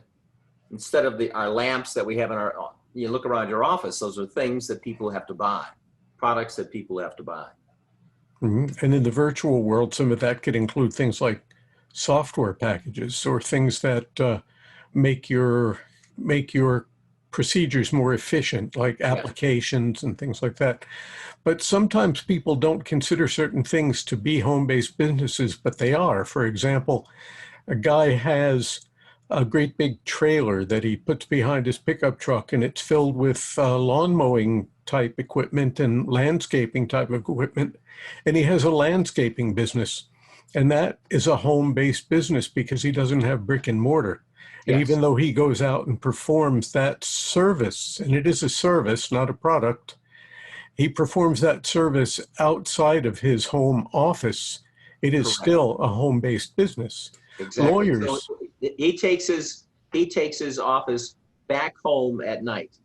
C: Instead of our lamps that we have in you look around your office, those are things that people have to buy, products that people have to buy.
A: Mm-hmm. And in the virtual world, some of that could include things like software packages or things that make your procedures more efficient, like applications and things like that. But sometimes people don't consider certain things to be home-based businesses, but they are. For example, a guy has a great big trailer that he puts behind his pickup truck, and it's filled with lawn mowing type equipment and landscaping type of equipment. And he has a landscaping business, and that is a home-based business because he doesn't have brick and mortar. And even though he goes out and performs that service, and it is a service, not a product, he performs that service outside of his home office. It is still a home-based business.
C: Exactly.
A: Lawyers.
C: So he takes his office back home at night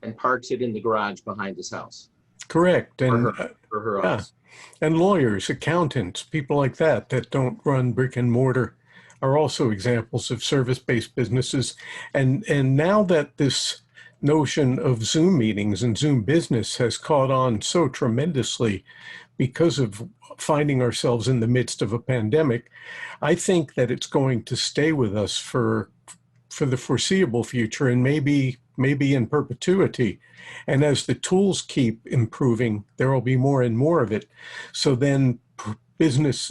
C: and parks it in the garage behind his house.
A: Correct. And
C: for her office.
A: And lawyers, accountants, people like that don't run brick and mortar are also examples of service-based businesses. And now that this notion of Zoom meetings and Zoom business has caught on so tremendously because of finding ourselves in the midst of a pandemic, I think that it's going to stay with us for the foreseeable future and maybe in perpetuity. And as the tools keep improving, there will be more and more of it. So then business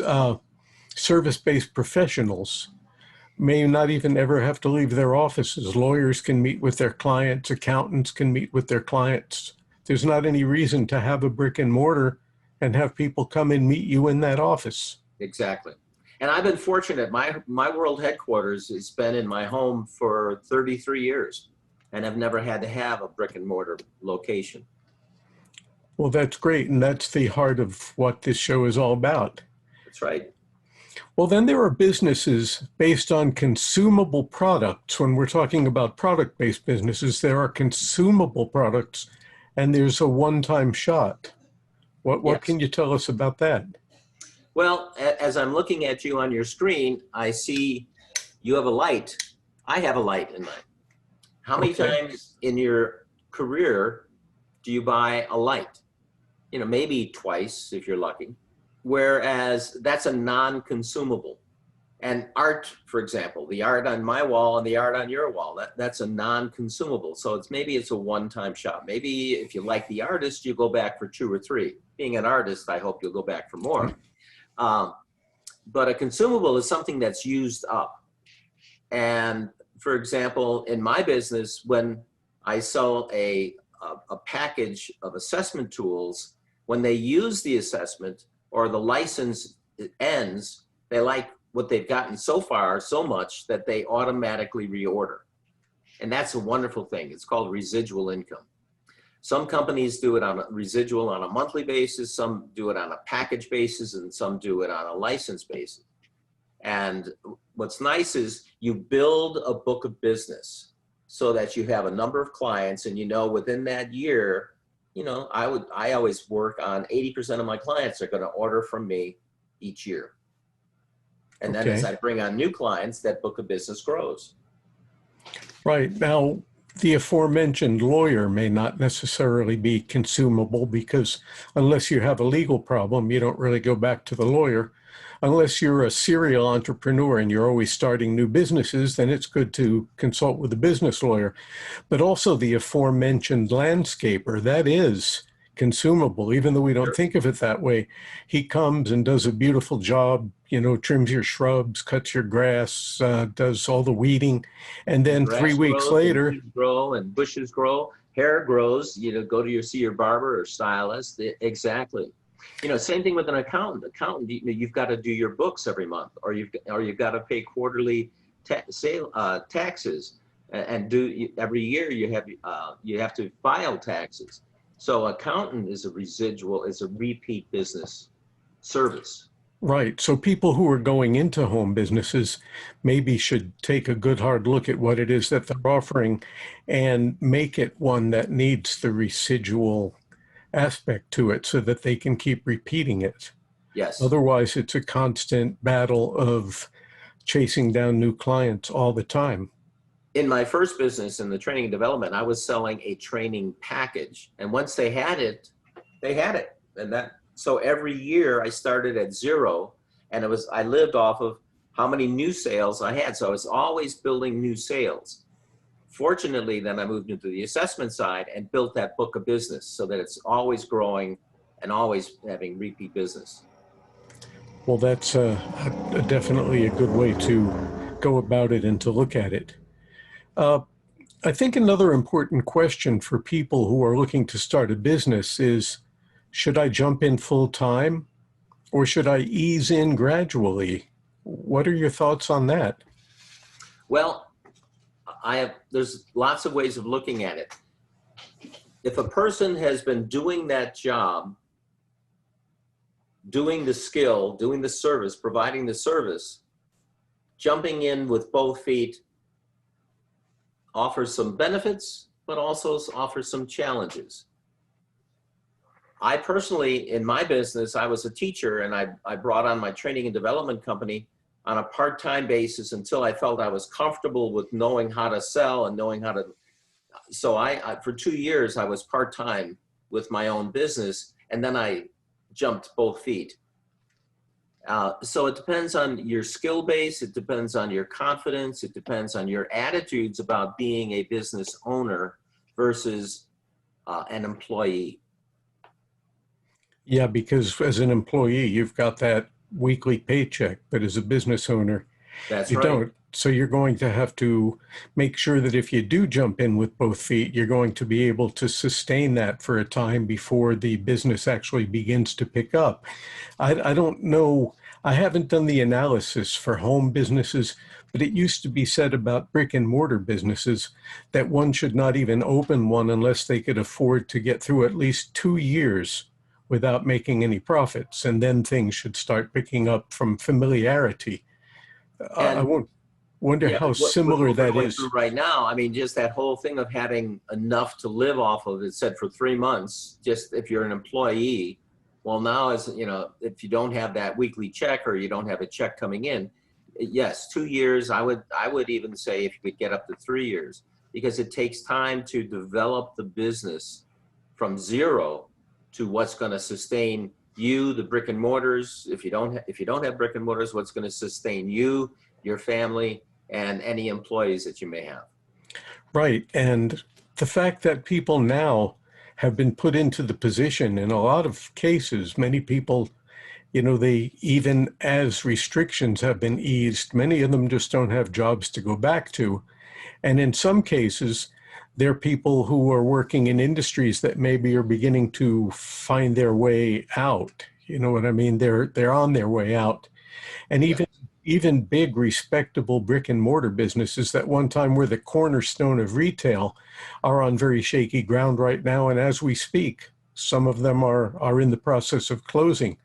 A: service-based professionals may not even ever have to leave their offices. Lawyers can meet with their clients, accountants can meet with their clients. There's not any reason to have a brick and mortar and have people come and meet you in that office.
C: Exactly. And I've been fortunate. My world headquarters has been in my home for 33 years, and I've never had to have a brick and mortar location.
A: Well, that's great. And that's the heart of what this show is all about.
C: That's right.
A: Well, then there are businesses based on consumable products. When we're talking about product-based businesses, there are consumable products and there's a one-time shot. What can you tell us about that?
C: Well, as I'm looking at you on your screen, I see you have a light. I have a light in mine. How many times in your career do you buy a light? Maybe twice if you're lucky. Whereas that's a non-consumable. And art, for example, the art on my wall and the art on your wall, that's a non-consumable. So maybe it's a one-time shot. Maybe if you like the artist, you go back for 2 or 3. Being an artist, I hope you'll go back for more. But a consumable is something that's used up. And for example, in my business, when I sell a package of assessment tools, when they use the assessment or the license ends, they like what they've gotten so far so much that they automatically reorder. And that's a wonderful thing. It's called residual income. Some companies do it on a residual on a monthly basis, some do it on a package basis, and some do it on a license basis. And what's nice is you build a book of business so that you have a number of clients, and within that year, I always work on 80% of my clients are going to order from me each year. And then as I bring on new clients, that book of business grows.
A: Right. Now, the aforementioned lawyer may not necessarily be consumable because unless you have a legal problem, you don't really go back to the lawyer. Unless you're a serial entrepreneur and you're always starting new businesses, then it's good to consult with a business lawyer. But also the aforementioned landscaper, that is consumable, even though we don't think of it that way. He comes and does a beautiful job, trims your shrubs, cuts your grass, does all the weeding. And then 3 weeks later,
C: and grow and bushes grow, hair grows, go to see your barber or stylist. Exactly. Same thing with an accountant. You've got to do your books every month, or you've got to pay quarterly taxes, and every year you have to file taxes. So accountant is a repeat business service.
A: Right. So people who are going into home businesses maybe should take a good hard look at what it is that they're offering and make it one that needs the residual aspect to it so that they can keep repeating it.
C: Yes.
A: Otherwise, it's a constant battle of chasing down new clients all the time.
C: In my first business in the training and development, I was selling a training package. And once they had it, they had it. So every year I started at zero, and I lived off of how many new sales I had. So I was always building new sales. Fortunately, then I moved into the assessment side and built that book of business so that it's always growing and always having repeat business.
A: Well, that's definitely a good way to go about it and to look at it. I think another important question for people who are looking to start a business is, should I jump in full time or should I ease in gradually? What are your thoughts on that?
C: Well, there's lots of ways of looking at it. If a person has been doing that job, doing the skill, doing the service, providing the service, jumping in with both feet offers some benefits, but also offers some challenges. I personally, in my business, I was a teacher, and I brought on my training and development company on a part-time basis until I felt I was comfortable with knowing how to sell and knowing how to. So for 2 years, I was part-time with my own business, and then I jumped both feet. So it depends on your skill base, it depends on your confidence, it depends on your attitudes about being a business owner versus an employee.
A: Yeah, because as an employee, you've got that weekly paycheck, but as a business owner,
C: That's
A: you
C: right.
A: don't. So you're going to have to make sure that if you do jump in with both feet, you're going to be able to sustain that for a time before the business actually begins to pick up. I don't know. I haven't done the analysis for home businesses, but it used to be said about brick and mortar businesses that one should not even open one unless they could afford to get through at least 2 years without making any profits. And then things should start picking up from familiarity. I wonder
C: Yeah,
A: how
C: what
A: similar
C: we're
A: that
C: going
A: is.
C: through right now, I mean, just that whole thing of having enough to live off of, it said for 3 months, just if you're an employee, well, now if you don't have that weekly check or you don't have a check coming in, yes, 2 years, I would even say if you could get up to 3 years, because it takes time to develop the business from zero to what's going to sustain you, the brick and mortars. If you don't have brick and mortars, what's going to sustain you, your family, and any employees that you may have.
A: Right. And the fact that people now have been put into the position, in a lot of cases, many people, they, even as restrictions have been eased, many of them just don't have jobs to go back to. And in some cases, they're people who are working in industries that maybe are beginning to find their way out. You know what I mean? They're on their way out. And even big, respectable brick and mortar businesses that one time were the cornerstone of retail are on very shaky ground right now. And as we speak, some of them are in the process of closing.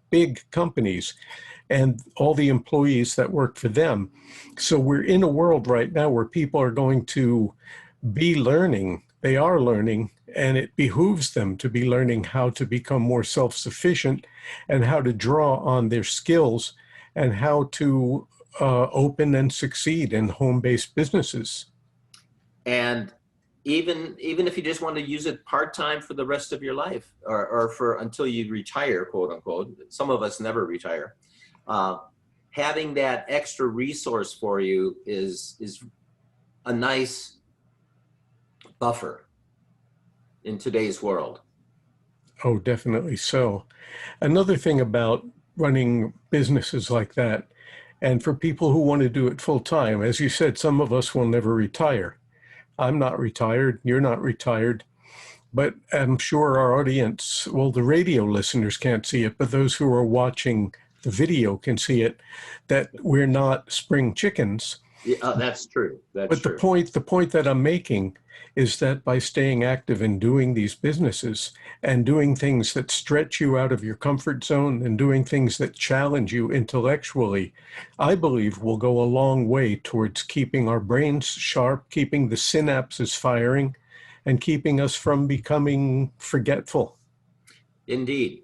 A: Big companies and all the employees that work for them. So we're in a world right now where people are going to be learning. They are learning, and it behooves them to be learning how to become more self-sufficient and how to draw on their skills and how to open and succeed in home-based businesses.
C: And even if you just want to use it part-time for the rest of your life, or for until you retire, quote unquote, some of us never retire, having that extra resource for you is a nice buffer in today's world.
A: Oh, definitely so. Another thing about running businesses like that, and for people who want to do it full time, as you said, some of us will never retire. I'm not retired. You're not retired. but I'm sure our audience, well, the radio listeners can't see it, but those who are watching the video can see it, that we're not spring chickens.
C: Yeah, that's true. That's
A: But
C: true.
A: the point that I'm making is that by staying active in doing these businesses and doing things that stretch you out of your comfort zone and doing things that challenge you intellectually, I believe will go a long way towards keeping our brains sharp, keeping the synapses firing, and keeping us from becoming forgetful.
C: Indeed.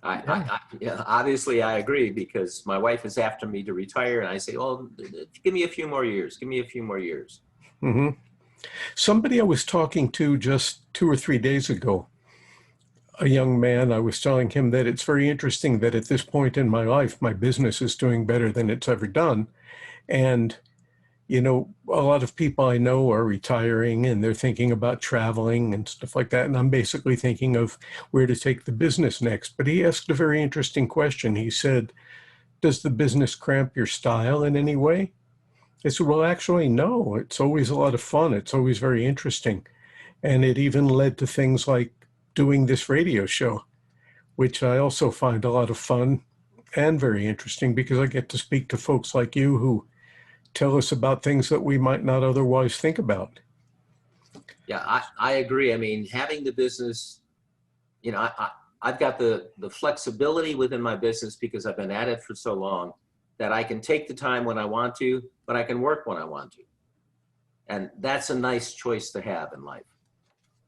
C: Yeah, obviously I agree, because my wife is after me to retire, and I say, "Oh, give me a few more years. Give me a few more years."
A: Mm-hmm. Somebody I was talking to just 2 or 3 days ago, a young man, I was telling him that it's very interesting that at this point in my life, my business is doing better than it's ever done. And, you know, a lot of people I know are retiring and they're thinking about traveling and stuff like that. And I'm basically thinking of where to take the business next. But he asked a very interesting question. He said, "Does the business cramp your style in any way?" I said, "Well, actually, no. It's always a lot of fun. It's always very interesting." And it even led to things like doing this radio show, which I also find a lot of fun and very interesting because I get to speak to folks like you who tell us about things that we might not otherwise think about.
C: Yeah, I agree. I mean, having the business, I've got the flexibility within my business because I've been at it for so long that I can take the time when I want to, but I can work when I want to. And that's a nice choice to have in life.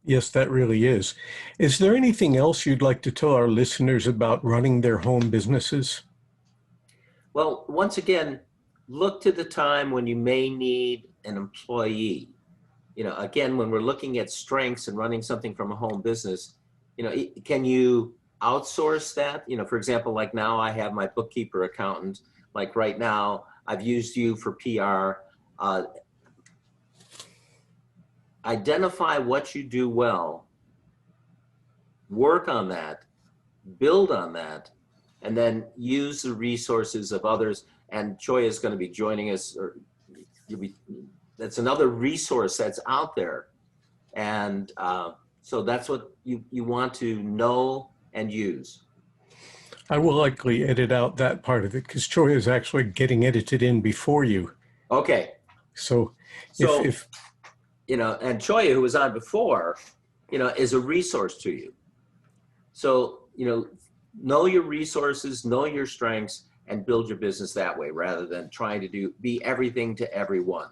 A: Yes, that really is. Is there anything else you'd like to tell our listeners about running their home businesses?
C: Well, once again, look to the time when you may need an employee. Again, when we're looking at strengths and running something from a home business, can you outsource that? For example, like now I have my bookkeeper accountant. Like right now, I've used you for PR. Identify what you do well, work on that, build on that, and then use the resources of others. And Choya is going to be joining us, or that's another resource that's out there. And so that's what you want to know and use.
A: I will likely edit out that part of it because Choya is actually getting edited in before you.
C: Okay.
A: So if
C: and Choya, who was on before, is a resource to you. So, know your resources, know your strengths, and build your business that way rather than trying to be everything to everyone.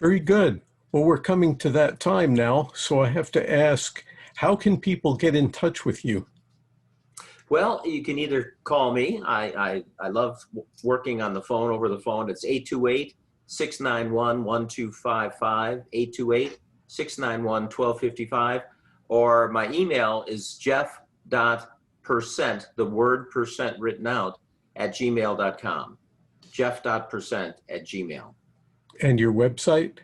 A: Very good. Well, we're coming to that time now, so I have to ask, how can people get in touch with you?
C: Well, you can either call me. I love working on the phone, over the phone. It's 828-691-1255, 828-691-1255. Or my email is jeff.percent, the word percent written out, at gmail.com. jeff.percent@gmail.
A: And your website?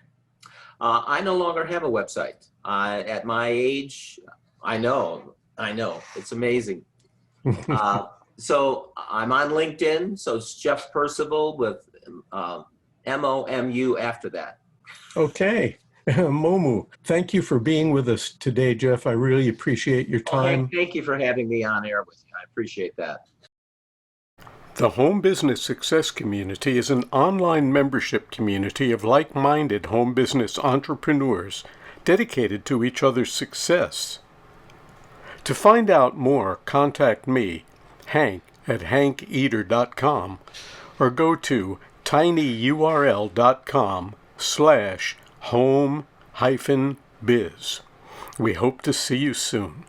C: I no longer have a website. At my age, I know, it's amazing. So I'm on LinkedIn, so it's Jeff Percival with MOMU after that.
A: Okay. Momu, thank you for being with us today, Jeff. I really appreciate your time.
C: Okay, thank you for having me on air with you. I appreciate that.
A: The Home Business Success Community is an online membership community of like-minded home business entrepreneurs dedicated to each other's success. To find out more, contact me, Hank, at hankeder.com, or go to tinyurl.com/home-biz. We hope to see you soon.